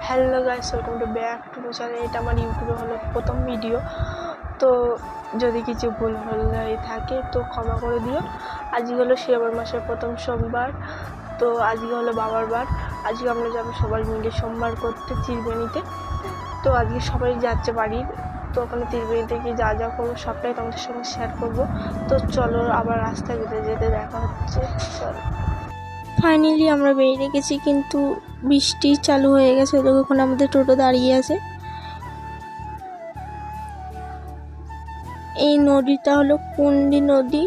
Hello guys, welcome to back to the channel. এটা আমার ইউটিউবে হলো প্রথম ভিডিও, তো যদি কিছু ভুল হয়ে থাকে তো ক্ষমা করে দিও। আজকে হলো শ্রাবণ মাসের প্রথম সোমবার, তো আজকে হলো বাবার বার। আজকে আমরা যাবো সবাই মিলে সোমবার করতে ত্রিবেণীতে। তো আজকে সবাই যাচ্ছে বাড়ির, তো ওখানে ত্রিবেণীতে গিয়ে যা যা করবো সবটাই তোমাদের সঙ্গে শেয়ার করবো। তো চলো, আবার রাস্তায় যেতে যেতে দেখা হচ্ছে। চলো, ফাইনালি আমরা বেরিয়ে গেছি, কিন্তু বৃষ্টি চালু হয়ে গেছে। ওখানে আমাদের টোটো দাঁড়িয়ে আছে। এই নদীটা হলো কুন্ডি নদী।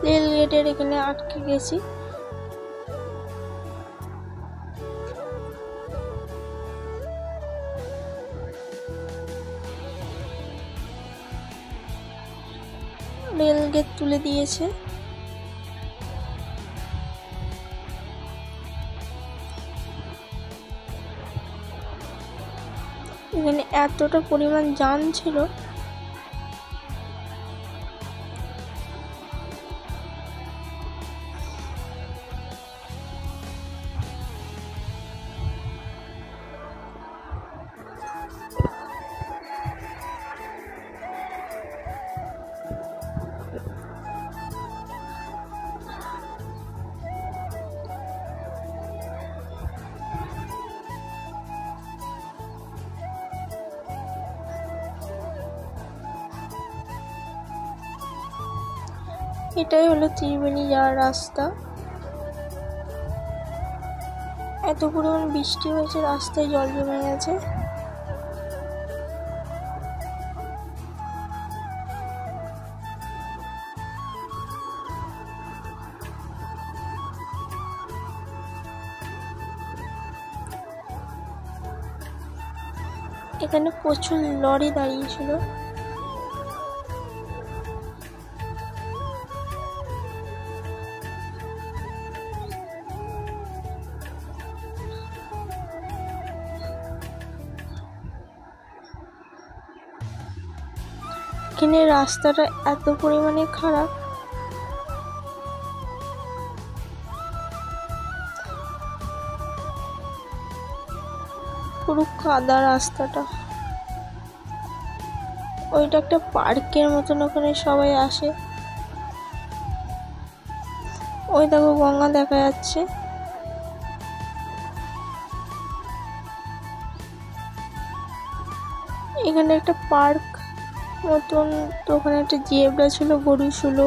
রেল গেটের এখানে আটকে গেছি। রেল গেট তুলে দিয়েছে। এখানে এতটা পরিমাণ জ্যাম ছিল, এটাই হলো ত্রিবেণী যাওয়ার রাস্তা। এত পরিমাণ বৃষ্টি হয়েছে, রাস্তায় জল জমে গেছে। এখানে প্রচুর লরি দাঁড়িয়েছিল। এখানে রাস্তাটা এত পরিমাণে খারাপ, পুরো কাদা রাস্তাটা। ওইটা একটা পার্কের মতন, ওখানে সবাই আসে। ওই দেখো গঙ্গা দেখা যাচ্ছে। এখানে একটা পার্ক মতন, তো ওখানে একটা জেব্রা ছিল, গরু ছিল,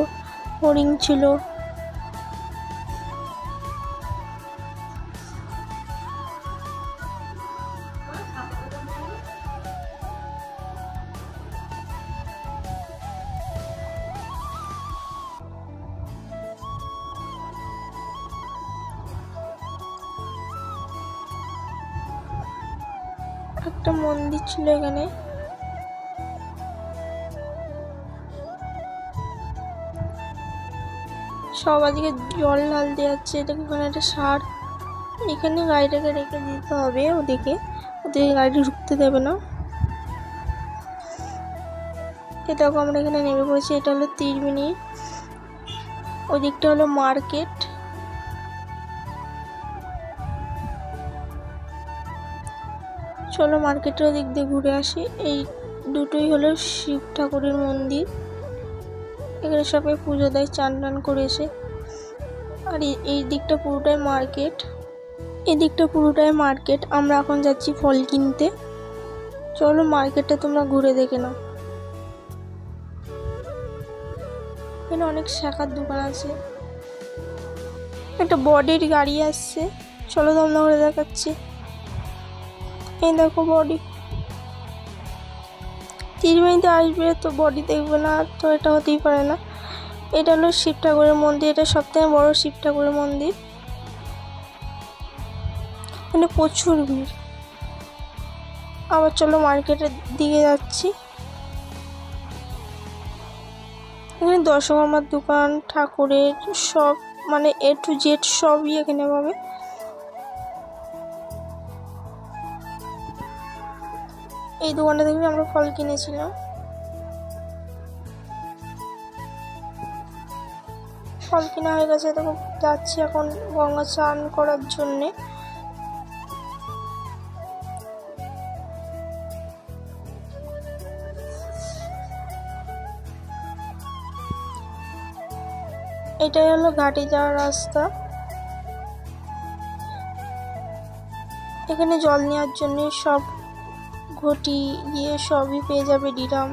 হরিণ ছিল। একটা মন্দির ছিল এখানে। সব আজকে জল ঢালতে যাচ্ছে। দেখো ওখানে একটা সার, এখানে গাড়িটাকে রেখে দিতে হবে। ওদিকে গাড়িটা ঢুকতে দেবে না। এটাকে আমরা এখানে নেমে পড়েছি। এটা হলো ত্রিবেণী, ওই দিকটা হলো মার্কেট। চলো মার্কেটের ওদিক দিয়ে ঘুরে আসি। এই দুটোই হলো শিব ঠাকুরের মন্দির। এখানে সবাই পুজো দেয়, চান টান করেছে। আর এই দিকটা পুরোটাই মার্কেট। এই দিকটা পুরোটাই মার্কেট। আমরা এখন যাচ্ছি ফল কিনতে। চলো মার্কেটটা তোমরা ঘুরে দেখে নাও। এখানে অনেক শাখার দোকান আছে। একটা বডির গাড়ি আসছে, চলো তোমরা ঘুরে দেখাচ্ছি। এই দেখো বডি। ত্রিবেণীতে আসবে তো বডি দেখবে না, তো এটা হতেই পারে না। এটা হলো শিব ঠাকুরের মন্দির। এটা সবথেকে বড় শিব ঠাকুরের মন্দির। এখানে প্রচুর ভিড়। আবার চলো মার্কেটের দিকে যাচ্ছি। এখানে দশকর্মার দোকান, ঠাকুরের সব মানে A to Z সবই এখানে পাবে। এই দোকানটা থেকে আমরা ফল কিনেছিলাম। ফল কিনা হয়ে গেছে, তখন যাচ্ছি এখন গঙ্গা স্নান করার জন্যে। এটাই হলো ঘাটে যাওয়ার রাস্তা। এখানে জল নেওয়ার জন্য সব ঘটি গিয়ে সবই পেয়ে যাবে, ডিরাম।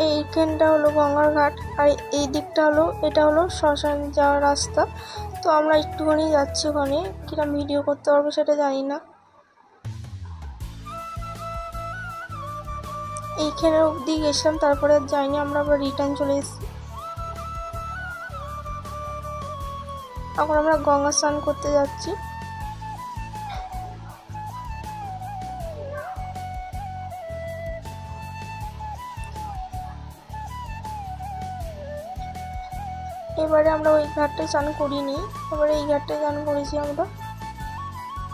এইখানটা হলো গঙ্গার ঘাট, আর এই দিকটা হলো এটা হলো শ্মশান যাওয়ার রাস্তা। তো আমরা একটুখানি যাচ্ছি, ওখানে কিরম ভিডিও করতে পারবো সেটা জানি না। এইখানে অবধি গেছিলাম, তারপরে আর যাইনি, আমরা আবার রিটার্ন চলে এসেছি। এখন আমরা গঙ্গা স্নান করতে যাচ্ছি। এবারে আমরা ওই ঘাটটায় স্নান করিনি, এবারে এই ঘাটটায় স্নান করেছি আমরা।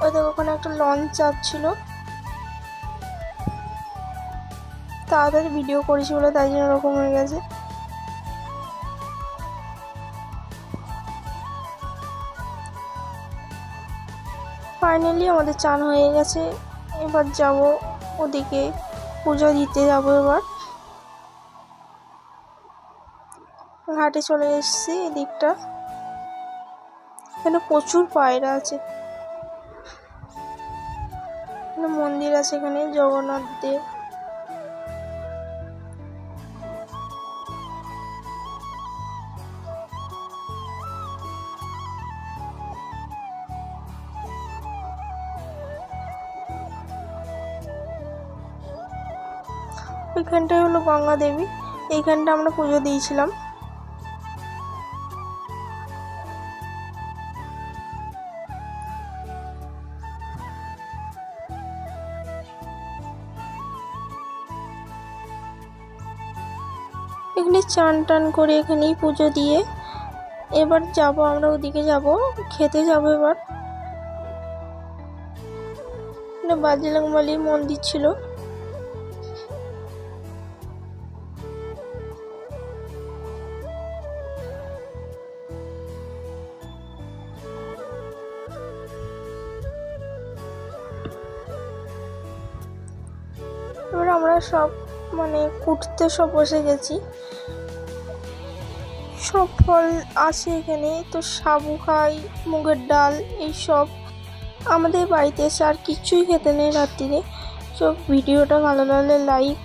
ওই দেখো ওখানে একটা লঞ্চ যাচ্ছিল, তাড়াতাড়ি ভিডিও করেছি বলে তাই জন্য ওরকম হয়ে গেছে। ফাইনালি আমাদের চান হয়ে গেছে, এবার যাব ওদিকে পুজো দিতে যাব। এবার ঘাটে চলে এসেছি, এদিকটা এখানে প্রচুর পায়রা আছে, মন্দির আছে এখানে জগন্নাথ দেব। ওইখানটাই হলো গঙ্গা দেবী, এইখানটা আমরা পুজো দিয়েছিলাম। এখানে চান টান করে এখানেই পুজো দিয়ে এবার যাব আমরা ওদিকে যাব, খেতে যাব। এবার বাজরংবলী মন্দির ছিল, এবার আমরা সব মানে কুটতে সব বসে গেছি। সব ফল আছে এখানে, তো সাবু খাই, মুগের ডাল, এইসব আমাদের বাড়িতে এসে আর কিছুই খেতে নেই রাত্রিরে। সব ভিডিওটা ভালো লাগলে লাইক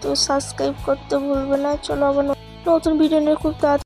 তো সাবস্ক্রাইব করতে ভুলবে না। চলো আবার নতুন ভিডিও নিয়ে খুব তাড়াতাড়ি